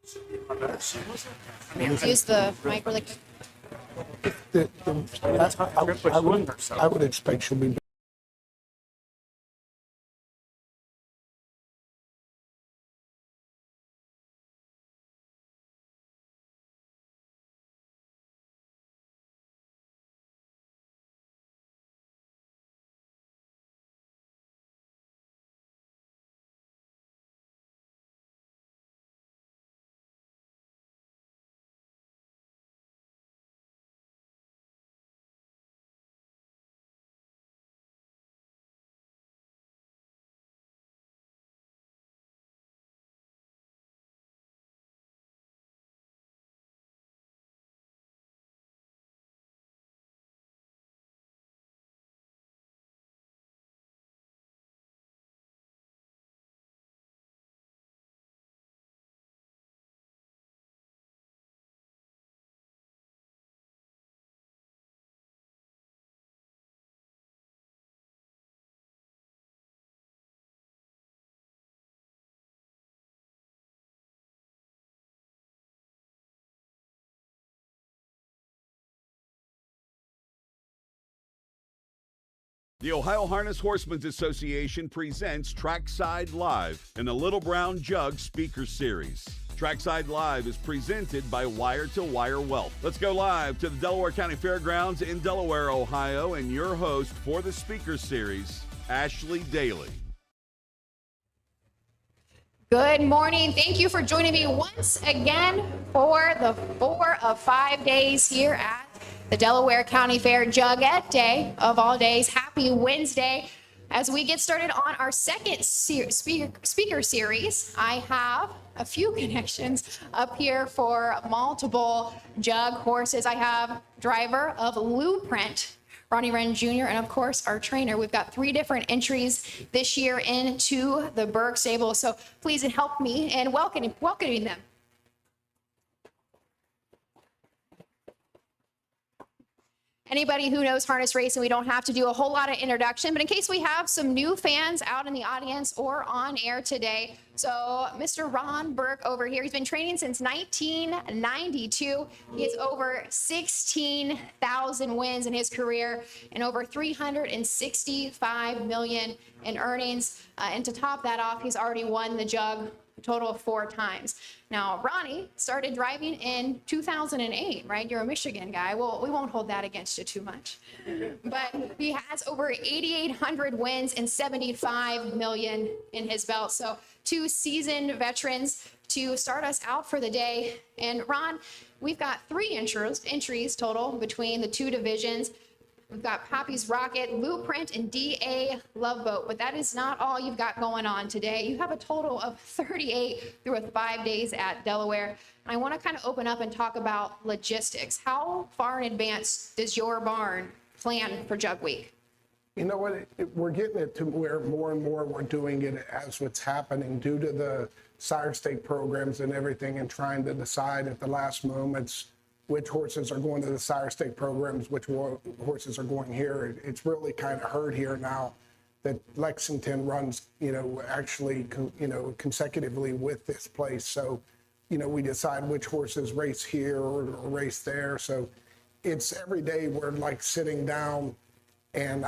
Use the mic really quick. I would expect she'll be. The Ohio Harness Horsemen's Association presents Trackside Live in the Little Brown Jug Speaker Series. Trackside Live is presented by Wire to Wire Wealth. Let's go live to the Delaware County Fairgrounds in Delaware, Ohio, and your host for the Speaker Series, Ashley Daly. Good morning. Thank you for joining me once again for the 4 of 5 days here at the Delaware County Fair Jugette Day of all days. Happy Wednesday. As we get started on our second speaker series, I have a few connections up here for multiple jug horses. I have driver of Blueprint, Ronnie Wren Jr., and of course our trainer. We've got 3 different entries this year into the Burke stable, so please help me in welcoming them. Anybody who knows harness racing, we don't have to do a whole lot of introduction, but in case we have some new fans out in the audience or on air today. So Mr. Ron Burke over here, he's been training since 1992. He has over 16,000 wins in his career and over 365 million in earnings. And to top that off, he's already won the jug a total of 4 times. Now, Ronnie started driving in 2008, right? You're a Michigan guy. Well, we won't hold that against you too much. But he has over 8,800 wins and 75 million in his belt. So 2 seasoned veterans to start us out for the day. And Ron, we've got 3 entries total between the 2 divisions. We've got Papy's Rocket, Blueprint, and DA Loveboat, but that is not all you've got going on today. You have a total of 38 through 5 days at Delaware. And I want to kind of open up and talk about logistics. How far in advance does your barn plan for Jug Week? You know what, we're getting it to where more and more we're doing it as what's happening due to the sire stake programs and everything, and trying to decide at the last moments which horses are going to the sire stake programs, which horses are going here. It's really kind of heard here now that Lexington runs, actually, consecutively with this place. So, we decide which horses race here or race there. So it's every day we're like sitting down and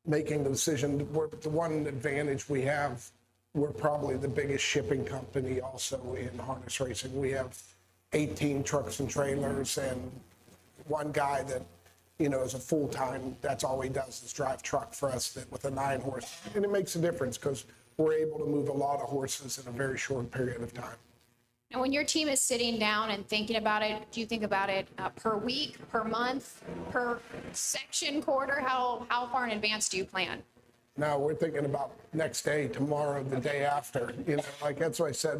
making the decision. The one advantage we have, we're probably the biggest shipping company also in harness racing. We have 18 trucks and trailers, and one guy that, is a full-time, that's all he does is drive truck for us with a 9-horse. And it makes a difference because we're able to move a lot of horses in a very short period of time. And when your team is sitting down and thinking about it, do you think about it per week, per month, per section, quarter? How far in advance do you plan? No, we're thinking about next day, tomorrow, the day after. Like that's what I said.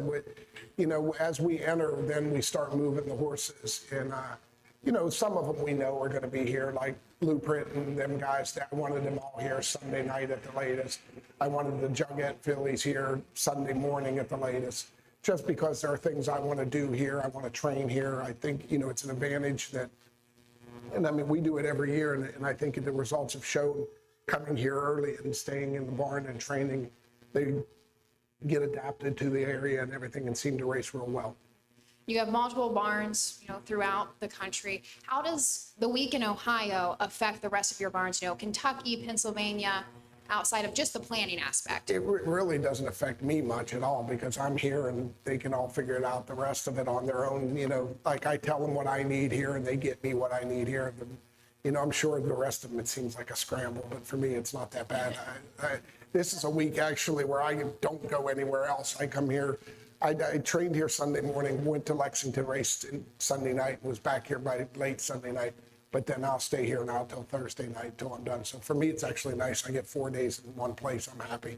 As we enter, then we start moving the horses. And, some of them we know are going to be here, like Blueprint and them guys. I wanted them all here Sunday night at the latest. I wanted the Jugette fillies here Sunday morning at the latest, just because there are things I want to do here. I want to train here. I think, it's an advantage that, and I mean, we do it every year. And I think the results have shown coming here early and staying in the barn and training. get adapted to the area and everything and seem to race real well. You have multiple barns, throughout the country. How does the week in Ohio affect the rest of your barns? Kentucky, Pennsylvania, outside of just the planning aspect. It really doesn't affect me much at all because I'm here and they can all figure it out, the rest of it on their own. Like I tell them what I need here and they get me what I need here. I'm sure the rest of them, it seems like a scramble, but for me, it's not that bad. This is a week actually where I don't go anywhere else. I come here. I trained here Sunday morning, went to Lexington, raced Sunday night, and was back here by late Sunday night. But then I'll stay here now till Thursday night till I'm done. So for me, it's actually nice. I get 4 days in one place. I'm happy.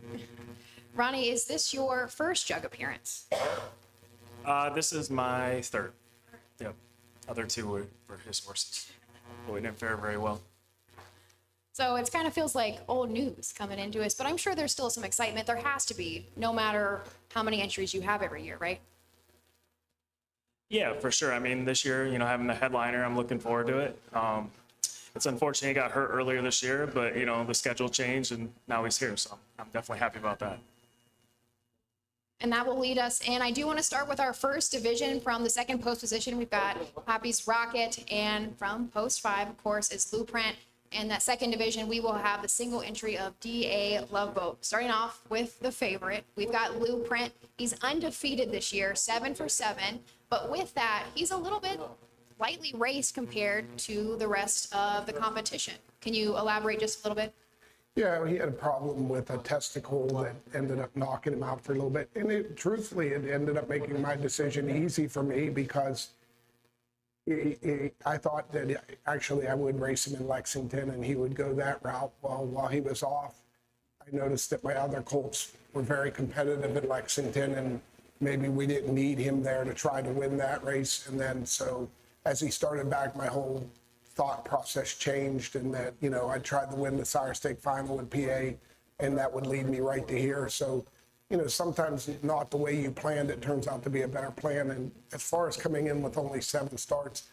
Ronnie, is this your first jug appearance? This is my third. Yep. Other two were his horses. But we didn't fare very well. So it kind of feels like old news coming into us, but I'm sure there's still some excitement. There has to be, no matter how many entries you have every year, right? Yeah, for sure. I mean, this year, having the headliner, I'm looking forward to it. It's unfortunate he got hurt earlier this year, but, the schedule changed and now he's here. So I'm definitely happy about that. And that will lead us, and I do want to start with our first division from the second post position. We've got Papy's Rocket, and from post 5, of course, is Blueprint. And that second division, we will have the single entry of DA Loveboat. Starting off with the favorite, we've got Blueprint. He's undefeated this year, 7 for 7. But with that, he's a little bit lightly raced compared to the rest of the competition. Can you elaborate just a little bit? Yeah, he had a problem with a testicle that ended up knocking him out for a little bit. And truthfully, it ended up making my decision easy for me because I thought that actually I would race him in Lexington and he would go that route. Well, while he was off, I noticed that my other colts were very competitive in Lexington and maybe we didn't need him there to try to win that race. And then so as he started back, my whole thought process changed and that, I tried to win the Sire Stake final in PA and that would lead me right to here. So, sometimes not the way you planned, it turns out to be a better plan. And as far as coming in with only 7 starts,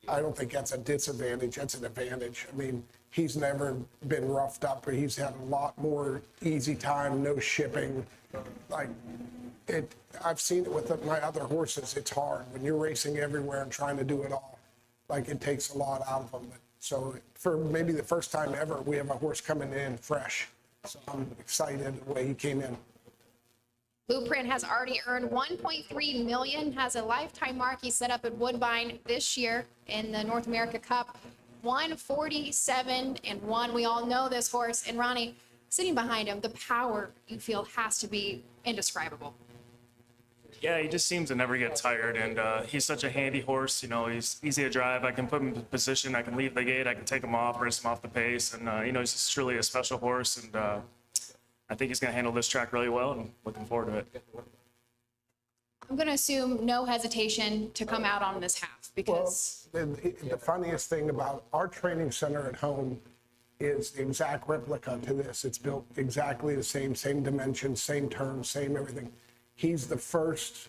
I don't think that's a disadvantage. That's an advantage. I mean, he's never been roughed up, or he's had a lot more easy time, no shipping. I've seen it with my other horses. It's hard when you're racing everywhere and trying to do it all. It takes a lot out of them. So for maybe the first time ever, we have a horse coming in fresh. So I'm excited the way he came in. Blueprint has already earned $1.3 million, has a lifetime mark he set up at Woodbine this year in the North America Cup. 147-1. We all know this horse. And Ronnie, sitting behind him, the power you feel has to be indescribable. Yeah, he just seems to never get tired, and he's such a handy horse. He's easy to drive. I can put him in position. I can leave the gate. I can take him off, race him off the pace, and he's just truly a special horse. And I think he's going to handle this track really well, and I'm looking forward to it. I'm going to assume no hesitation to come out on this half because... Well, the funniest thing about our training center at home is the exact replica to this. It's built exactly the same dimensions, same terms, same everything. He's the first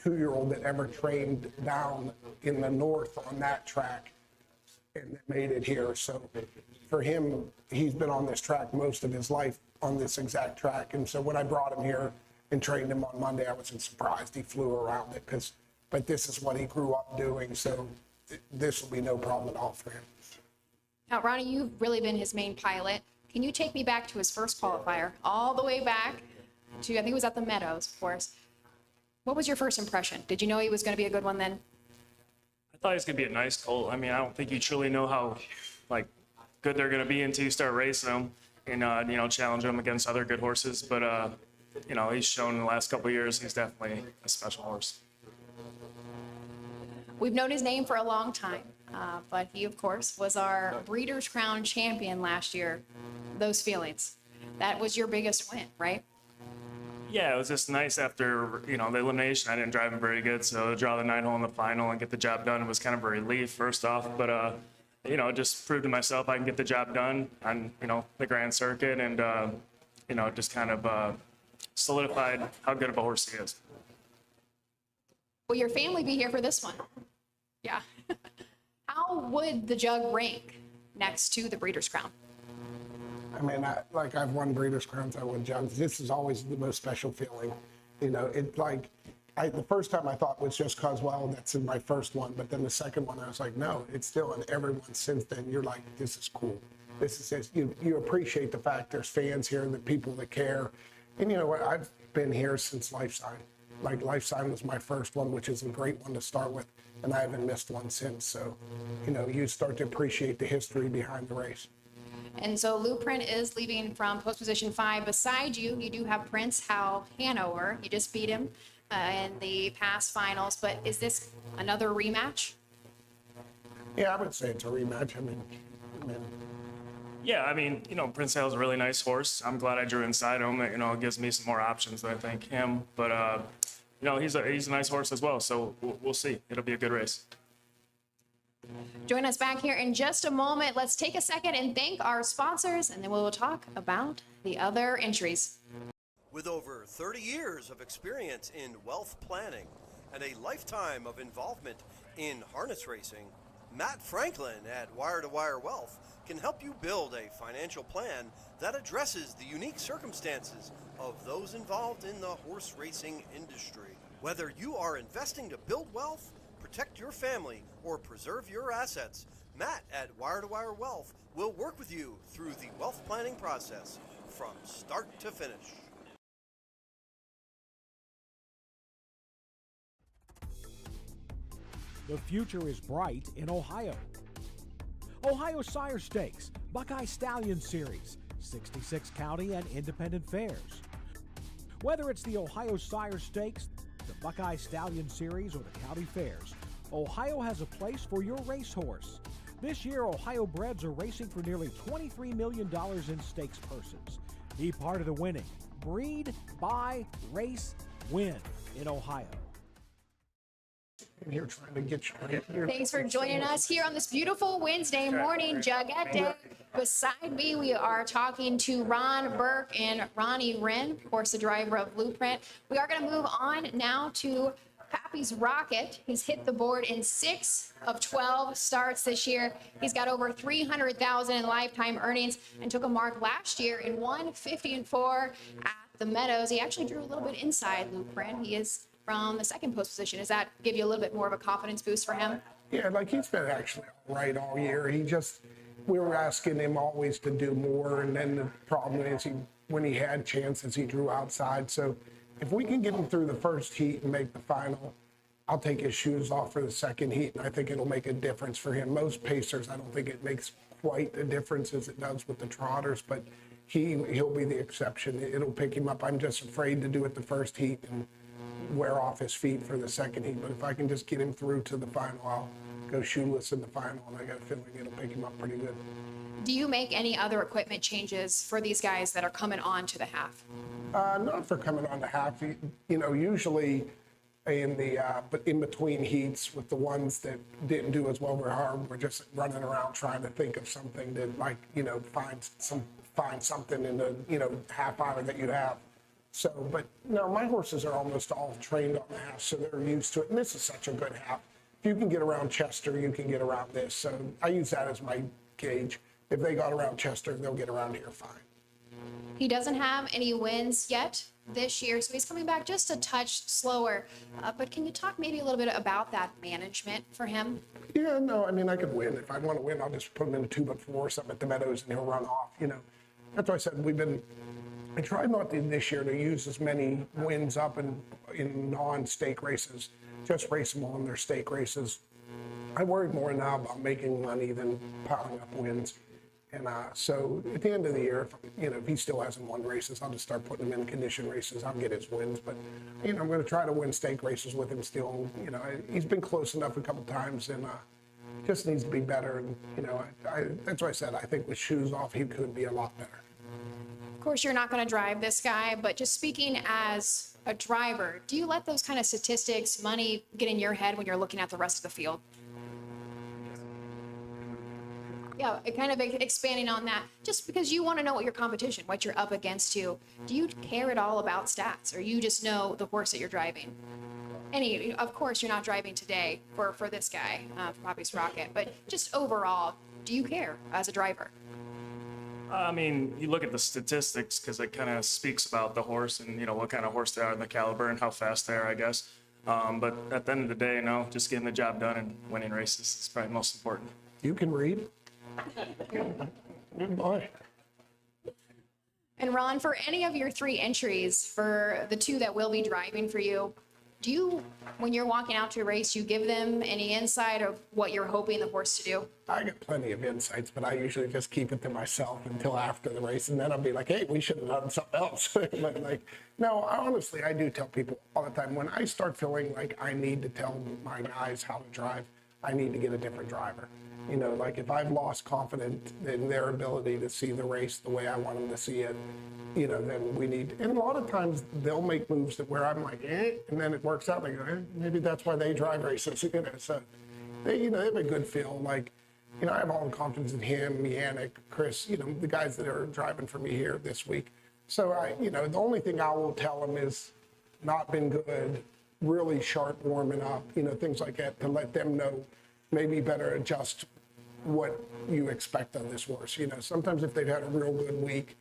2-year-old that ever trained down in the north on that track and made it here. So for him, he's been on this track most of his life on this exact track. And so when I brought him here and trained him on Monday, I wasn't surprised he flew around it but this is what he grew up doing. So this will be no problem at all for him. Now, Ronnie, you've really been his main pilot. Can you take me back to his first qualifier, all the way back to, I think it was at the Meadows, of course. What was your first impression? Did you know he was going to be a good one then? I thought he was going to be a nice colt. I mean, I don't think you truly know how good they're going to be until you start racing them and challenge them against other good horses. But he's shown in the last couple of years he's definitely a special horse. We've known his name for a long time, but he, of course, was our Breeders' Crown champion last year. Those feelings. That was your biggest win, right? Yeah, it was just nice after, the elimination. I didn't drive him very good, so to draw the 9-hole in the final and get the job done was kind of a relief, first off. But, just proved to myself I can get the job done on, the Grand Circuit and, just kind of solidified how good of a horse he is. Will your family be here for this one? Yeah. How would the jug rank next to the Breeders' Crown? I mean, I've won Breeders' Crowns, I won Jugs. This is always the most special feeling. You know, it's like, the first time I thought was just cause, well, that's in my first one. But then the second one, I was like, no, it's still in every one since then. You're like, this is cool. This is, you appreciate the fact there's fans here, the people that care. And you know what, I've been here since Lifesign. Like Lifesign was my first one, which is a great one to start with. And I haven't missed one since. So, you know, you start to appreciate the history behind the race. And so Lou Print is leaving from post position 5. Beside you, you do have Prince Hal Hanover. You just beat him in the past finals, but is this another rematch? Yeah, I would say it's a rematch. I mean, Yeah, I mean, you know, Prince Hale's a really nice horse. I'm glad I drew inside him. You know, it gives me some more options than I think him. But, you know, he's a nice horse as well. So we'll see. It'll be a good race. Join us back here in just a moment. Let's take a second and thank our sponsors, and then we will talk about the other entries. With over 30 years of experience in wealth planning and a lifetime of involvement in harness racing, Matt Franklin at Wire to Wire Wealth can help you build a financial plan that addresses the unique circumstances of those involved in the horse racing industry. Whether you are investing to build wealth, protect your family, or preserve your assets, Matt at Wire to Wire Wealth will work with you through the wealth planning process from start to finish. The future is bright in Ohio. Ohio Sire Stakes, Buckeye Stallion Series, 66 county and independent fairs. Whether it's the Ohio Sire Stakes, the Buckeye Stallion Series, or the county fairs, Ohio has a place for your racehorse. This year, Ohio breds are racing for nearly $23 million in stakes purses. Be part of the winning. Breed, buy, race, win in Ohio. here trying to get you here. Thanks for joining us here on this beautiful Wednesday morning Jugette Day. Beside me, we are talking to Ron Burke and Ronnie Wren, of course, the driver of Blueprint. We are going to move on now to Papy's Rocket. He's hit the board in 6 of 12 starts this year. He's got over $300,000 in lifetime earnings and took a mark last year in 150-4 at the Meadows. He actually drew a little bit inside Blueprint. He is from the second post position. Does that give you a little bit more of a confidence boost for him? Yeah, like he's been actually all right all year. We were asking him always to do more, and then the problem is when he had chances, he drew outside. So if we can get him through the first heat and make the final, I'll take his shoes off for the second heat, and I think it'll make a difference for him. Most pacers, I don't think it makes quite the difference as it does with the trotters, but he'll be the exception. It'll pick him up. I'm just afraid to do it the first heat and wear off his feet for the second heat. But if I can just get him through to the final, I'll go shoeless in the final, and I got a feeling it'll pick him up pretty good. Do you make any other equipment changes for these guys that are coming on to the half? Not for coming on the half. Usually but in between heats with the ones that didn't do as well, we're just running around trying to think of something to find something in the half hour that you'd have. So, but no, my horses are almost all trained on the half, so they're used to it. And this is such a good half. If you can get around Chester, you can get around this. So I use that as my gauge. If they got around Chester, they'll get around here fine. He doesn't have any wins yet this year, so he's coming back just a touch slower. But can you talk maybe a little bit about that management for him? Yeah, no, I mean, I could win. If I want to win, I'll just put him in a 2x4 or something at the Meadows, and he'll run off. That's why I said I tried not this year to use as many wins up in non-stake races, just race them all in their stake races. I worry more now about making money than piling up wins. And so at the end of the year, if he still hasn't won races, I'll just start putting him in condition races. I'll get his wins. But, I'm going to try to win stake races with him still. He's been close enough a couple times, and just needs to be better. And, that's why I said I think with shoes off, he could be a lot better. Of course, you're not going to drive this guy, but just speaking as a driver, do you let those kind of statistics, money get in your head when you're looking at the rest of the field? Yeah, kind of expanding on that, just because you want to know what your competition, what you're up against to. Do you care at all about stats, or you just know the horse that you're driving? Of course, you're not driving today for this guy, for Papy's Rocket, but just overall, do you care as a driver? I mean, you look at the statistics because it kind of speaks about the horse and, you know, what kind of horse they are and the caliber and how fast they are, I guess. But at the end of the day, you know, just getting the job done and winning races is probably most important. You can read. Good boy. And Ron, for any of your 3 entries, for the 2 that will be driving for you, do you, when you're walking out to a race, you give them any insight of what you're hoping the horse to do? I get plenty of insights, but I usually just keep it to myself until after the race, and then I'll be like, hey, we should have done something else. But like, no, honestly, I do tell people all the time, when I start feeling like I need to tell my guys how to drive, I need to get a different driver. You know, like if I've lost confidence in their ability to see the race the way I want them to see it, you know, then we need, and a lot of times they'll make moves that where I'm like, and then it works out. They go, maybe that's why they drive races, you know. So they, you know, they have a good feel. Like, you know, I have all the confidence in him, Yannick, Chris, you know, the guys that are driving for me here this week. So I, you know, the only thing I will tell them is not been good, really sharp warming up, you know, things like that, to let them know maybe better adjust what you expect on this horse. You know, sometimes if they've had a real good week,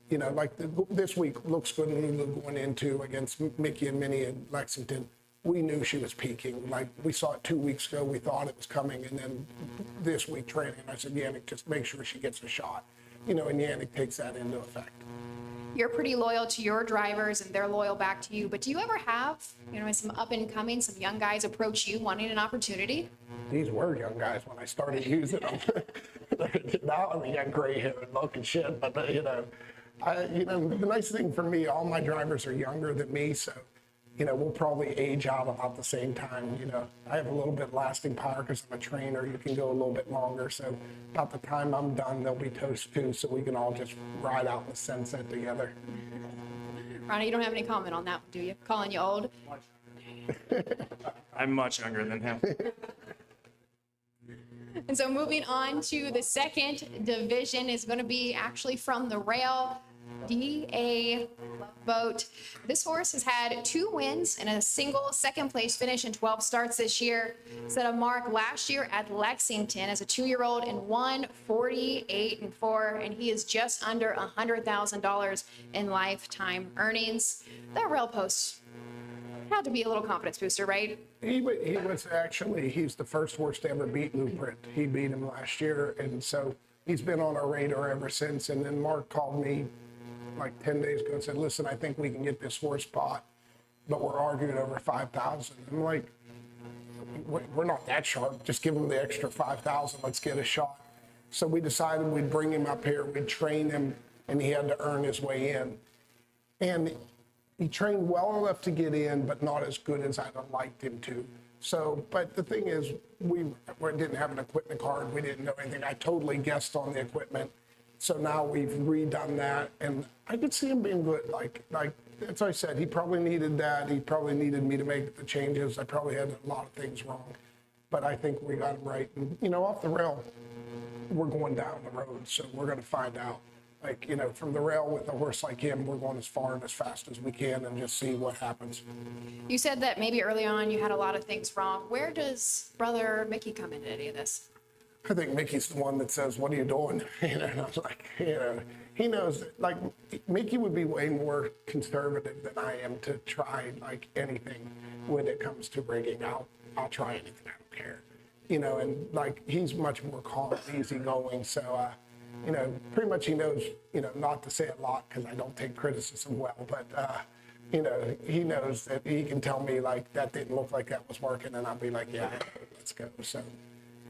you know, like this week looks good in Lulu going into against Mickey and Minnie in Lexington. We knew she was peaking. Like we saw it 2 weeks ago, we thought it was coming, and then this week training, I said, Yannick, just make sure she gets a shot. You know, and Yannick takes that into effect. You're pretty loyal to your drivers and they're loyal back to you, but do you ever have, you know, some up and coming, some young guys approach you wanting an opportunity? These were young guys when I started using them. Now I'm a young gray hair and look and shit, but you know, the nice thing for me, all my drivers are younger than me, so you know, we'll probably age out about the same time. You know, I have a little bit lasting power because I'm a trainer. You can go a little bit longer. So about the time I'm done, they'll be toast too. So we can all just ride out in the sunset together. Ronnie, you don't have any comment on that, do you? Calling you old? I'm much younger than him. And so moving on to the second division is going to be actually from the rail. DA Loveboat. This horse has had 2 wins and a single second place finish in 12 starts this year. Set a mark last year at Lexington as a 2-year-old and won 48-4, and he is just under $100,000 in lifetime earnings. That rail post had to be a little confidence booster, right? He was actually, he's the first horse to ever beat Blueprint. He beat him last year, and so he's been on our radar ever since. And then Mark called me like 10 days ago and said, listen, I think we can get this horse bought, but we're arguing over 5,000. I'm like, we're not that sharp. Just give him the extra 5,000. Let's get a shot. So we decided we'd bring him up here, we'd train him, and he had to earn his way in. And he trained well enough to get in, but not as good as I'd have liked him to. So, but the thing is, we didn't have an equipment card. We didn't know anything. I totally guessed on the equipment. So now we've redone that, and I could see him being good. Like as I said, he probably needed that. He probably needed me to make the changes. I probably had a lot of things wrong, but I think we got him right. And, you know, off the rail, we're going down the road, so we're going to find out. Like, you know, from the rail with a horse like him, we're going as far and as fast as we can and just see what happens. You said that maybe early on you had a lot of things wrong. Where does brother Mickey come into any of this? I think Mickey's the one that says, what are you doing? You know, and I was like, you know, he knows, like, Mickey would be way more conservative than I am to try, like, anything when it comes to rigging. I'll try anything, I don't care. You know, and, like, he's much more calm, easygoing, so, you know, pretty much he knows, you know, not to say a lot because I don't take criticism well, but, you know, he knows that he can tell me, like, that didn't look like that was working, and I'll be like, yeah, let's go, so.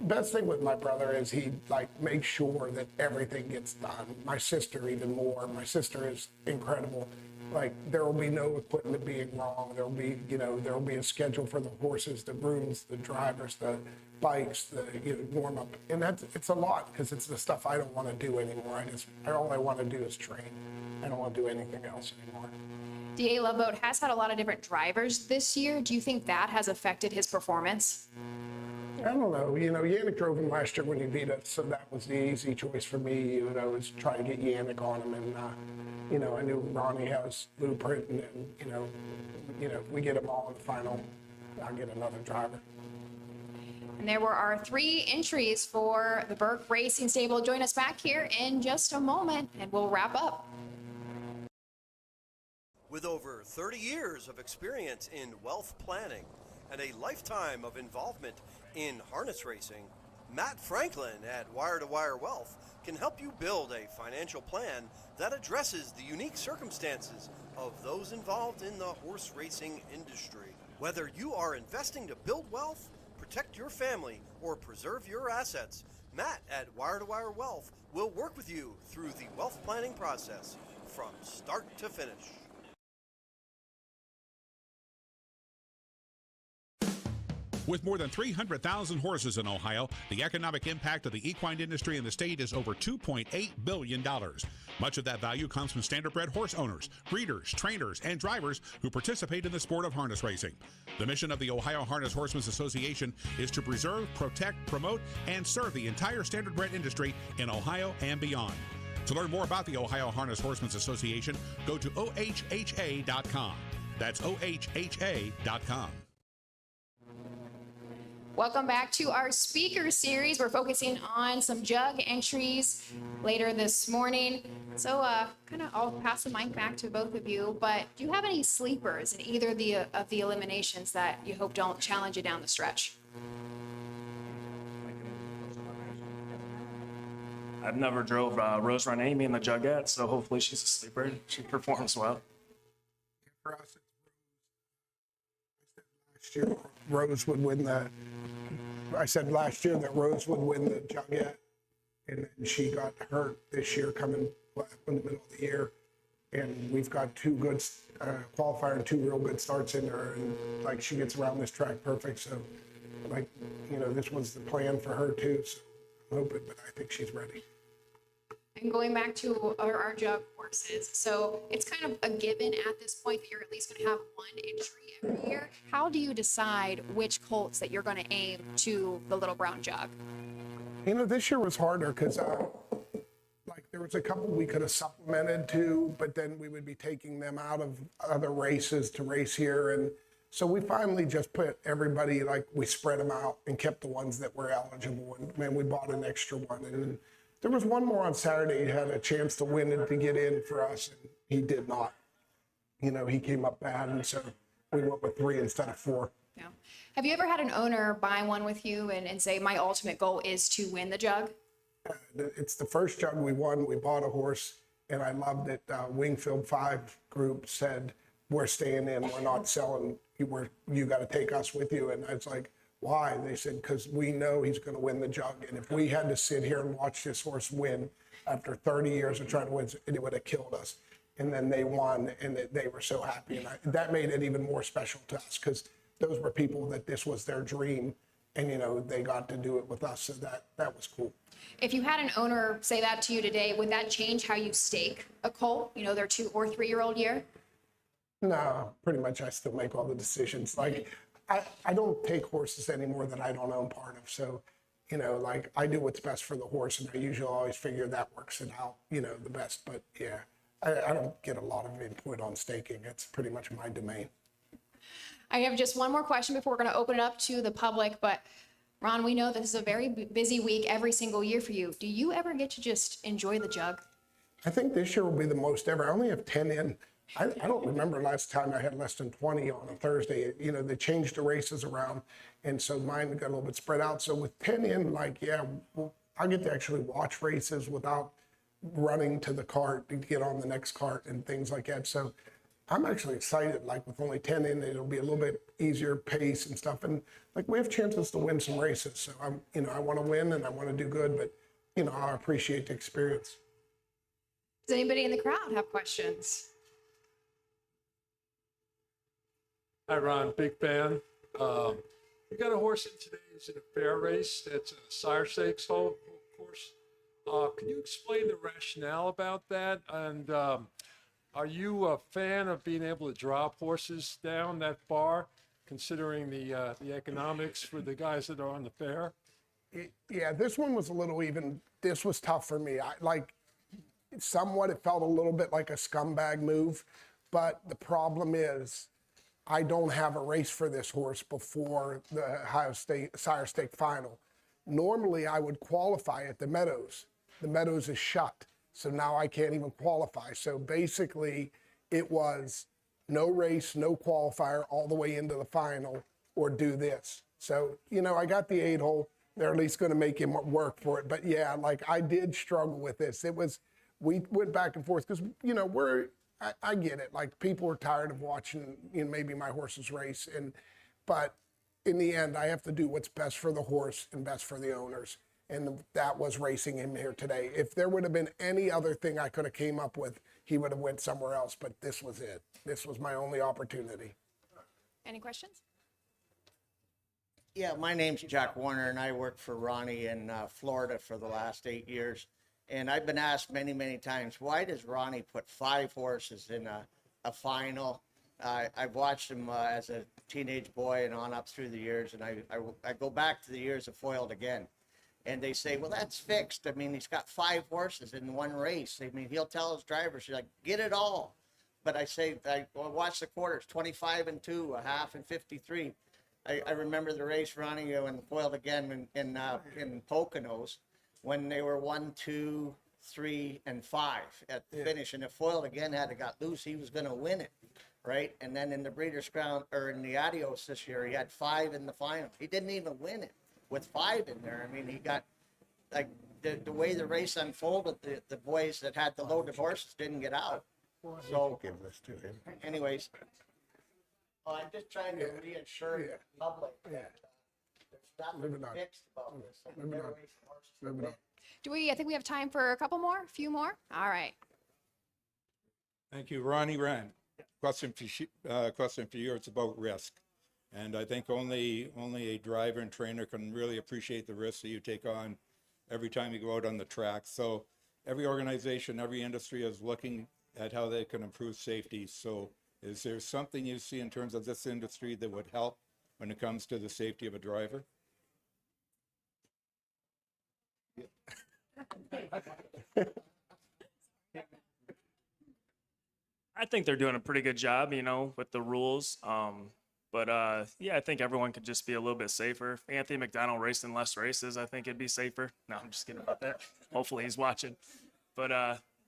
Best thing with my brother is he like makes sure that everything gets done. My sister even more. My sister is incredible. Like there will be no equipment being wrong. There will be, you know, there will be a schedule for the horses, the grooms, the drivers, the bikes, the warm up, and it's a lot because it's the stuff I don't want to do anymore. All I want to do is train. I don't want to do anything else anymore. DA Loveboat has had a lot of different drivers this year. Do you think that has affected his performance? I don't know. You know, Yannick drove him last year when he beat us, so that was the easy choice for me. You know, was try to get Yannick on him, and you know, I knew Ronnie has Blueprint, and you know, if we get them all in the final, I'll get another driver. And there were our 3 entries for the Burke Racing Stable. Join us back here in just a moment and we'll wrap up. With over 30 years of experience in wealth planning and a lifetime of involvement in harness racing, Matt Franklin at Wire to Wire Wealth can help you build a financial plan that addresses the unique circumstances of those involved in the horse racing industry. Whether you are investing to build wealth, protect your family, or preserve your assets, Matt at Wire to Wire Wealth will work with you through the wealth planning process from start to finish. With more than 300,000 horses in Ohio, the economic impact of the equine industry in the state is over $2.8 billion. Much of that value comes from standardbred horse owners, breeders, trainers, and drivers who participate in the sport of harness racing. The mission of the Ohio Harness Horsemen's Association is to preserve, protect, promote, and serve the entire standardbred industry in Ohio and beyond. To learn more about the Ohio Harness Horsemen's Association, go to OHHA.com. That's OHHA.com. Welcome back to our speaker series. We're focusing on some jug entries later this morning. So I'll pass the mic back to both of you, but do you have any sleepers in either of the eliminations that you hope don't challenge you down the stretch? I've never drove Rose Run Amy in the Jugette, so hopefully she's a sleeper. She performs well. For us, it's Rose. Last year, Rose would win the. I said last year that Rose would win the Jugette, and then she got hurt this year coming in the middle of the year. And we've got 2 good qualifier and 2 real good starts in her, and like she gets around this track perfect. So, like, this was the plan for her too. So I'm hoping, but I think she's ready. And going back to our jug horses, so it's kind of a given at this point that you're at least going to have 1 entry every year. How do you decide which colts that you're going to aim to the Little Brown Jug? This year was harder because there was a couple we could have supplemented to, but then we would be taking them out of other races to race here. And so we finally just put everybody, we spread them out and kept the ones that were eligible. And man, we bought an extra one. And there was one more on Saturday. He had a chance to win and to get in for us, and he did not. He came up bad, and so we went with 3 instead of 4. Yeah. Have you ever had an owner buy one with you and say, my ultimate goal is to win the jug? It's the first jug we won. We bought a horse, and I loved it. Wingfield 5 group said, we're staying in. We're not selling. You got to take us with you. And I was like, why? They said, because we know he's going to win the jug. And if we had to sit here and watch this horse win after 30 years of trying to win, it would have killed us. And then they won, and they were so happy. And that made it even more special to us, because those were people that this was their dream. And, they got to do it with us. So that was cool. If you had an owner say that to you today, would that change how you stake a colt, their 2 or 3-year-old year? No, pretty much I still make all the decisions. I don't take horses anymore that I don't own part of. So, I do what's best for the horse, and I usually always figure that works it out, the best. But yeah, I don't get a lot of input on staking. It's pretty much my domain. I have just one more question before we're going to open it up to the public. But Ron, we know this is a very busy week every single year for you. Do you ever get to just enjoy the jug? I think this year will be the most ever. I only have 10 in. I don't remember last time I had less than 20 on a Thursday. They changed the races around, and so mine got a little bit spread out. So with 10 in, I get to actually watch races without running to the cart to get on the next cart and things like that. So I'm actually excited. With only 10 in, it'll be a little bit easier pace and stuff. And we have chances to win some races. So I want to win and I want to do good, but I appreciate the experience. Does anybody in the crowd have questions? Hi, Ron, big fan. You got a horse in today. Is it a fair race? It's a sire stakes horse. Can you explain the rationale about that? And are you a fan of being able to drop horses down that far, considering the economics for the guys that are on the fair? Yeah, this one was a little even. This was tough for me. Somewhat, it felt a little bit like a scumbag move, but the problem is, I don't have a race for this horse before the Ohio State Sire Stake final. Normally, I would qualify at the Meadows. The Meadows is shut, so now I can't even qualify. So basically, it was no race, no qualifier, all the way into the final, or do this. So, you know, I got the 8-hole. They're at least going to make him work for it. But yeah, like I did struggle with this. We went back and forth because, you know, I get it. Like people are tired of watching, you know, maybe my horses race. But in the end, I have to do what's best for the horse and best for the owners. And that was racing him here today. If there would have been any other thing I could have came up with, he would have went somewhere else. But this was it. This was my only opportunity. Any questions? Yeah, my name's Jack Warner, and I work for Ronnie in Florida for the last 8 years. And I've been asked many, many times, why does Ronnie put 5 horses in a final? I've watched him as a teenage boy and on up through the years, and I go back to the years of Foiled Again. And they say, well, that's fixed. I mean, he's got 5 horses in one race. I mean, he'll tell his drivers, he's like, get it all. But I say, I watch the quarters, 25 and 2, a half and 53. I remember the race Ronnie and Foiled Again in Poconos when they were 1, 2, 3, and 5 at the finish. And if Foiled Again had got loose, he was going to win it, right? And then in the Breeders' Crown, or in the Adios this year, he had 5 in the final. He didn't even win it with 5 in there. I mean, he got, like, the way the race unfolded, the boys that had the loaded horses didn't get out. So, Give this to him. anyways, I'm just trying to reassure the public that there's nothing Moving on. fixed about this. I mean, Moving they're on. racing horses to Moving win. on. I think we have time for a couple more, a few more. All right. Thank you, Ronnie Wren. Question for you. It's about risk, and I think only a driver and trainer can really appreciate the risk that you take on every time you go out on the track. So every organization, every industry is looking at how they can improve safety. So is there something you see in terms of this industry that would help when it comes to the safety of a driver? I think they're doing a pretty good job, you know, with the rules. Yeah, I think everyone could just be a little bit safer. If Anthony McDonald raced in less races, I think it'd be safer. No, I'm just kidding about that. Hopefully he's watching. But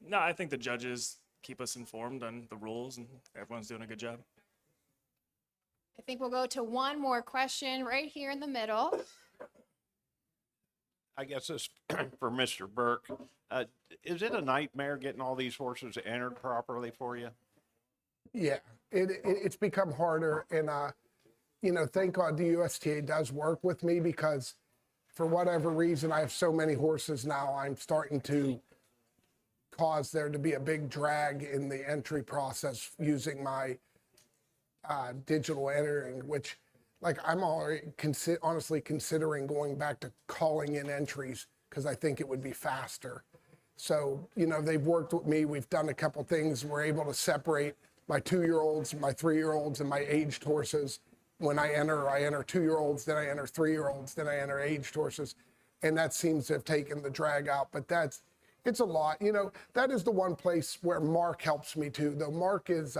no, I think the judges keep us informed on the rules, and everyone's doing a good job. I think we'll go to one more question right here in the middle. I guess this for Mr. Burke. Is it a nightmare getting all these horses entered properly for you? Yeah, it's become harder. And, you know, thank God the USTA does work with me because for whatever reason, I have so many horses now, I'm starting to cause there to be a big drag in the entry process using my digital entering, which like I'm already honestly considering going back to calling in entries because I think it would be faster. So, you know, they've worked with me. We've done a couple things. We're able to separate my 2-year-olds, my 3-year-olds, and my aged horses. When I enter 2-year-olds, then I enter 3-year-olds, then I enter aged horses. And that seems to have taken the drag out. But it's a lot. You know, that is the one place where Mark helps me too. Though Mark is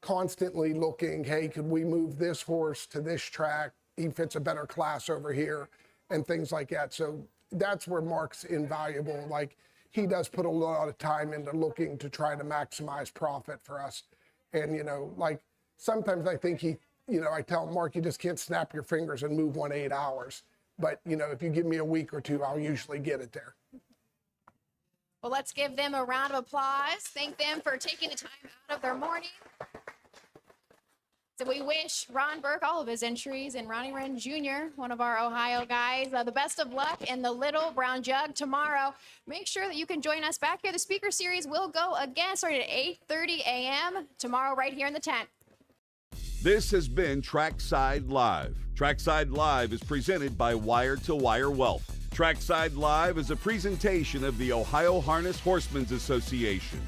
constantly looking, hey, could we move this horse to this track? He fits a better class over here and things like that. So that's where Mark's invaluable. Like, he does put a lot of time into looking to try to maximize profit for us. And, you know, like sometimes I think I tell Mark, you just can't snap your fingers and move 8 hours. But, you know, if you give me a week or two, I'll usually get it there. Well, let's give them a round of applause. Thank them for taking the time out of their morning. So we wish Ron Burke all of his entries and Ronnie Wren Jr., one of our Ohio guys, the best of luck in the Little Brown Jug tomorrow. Make sure that you can join us back here. The speaker series will go again starting at 8:30 a.m. tomorrow right here in the tent. This has been Trackside Live. Trackside Live is presented by Wire to Wire Wealth. Trackside Live is a presentation of the Ohio Harness Horsemen's Association.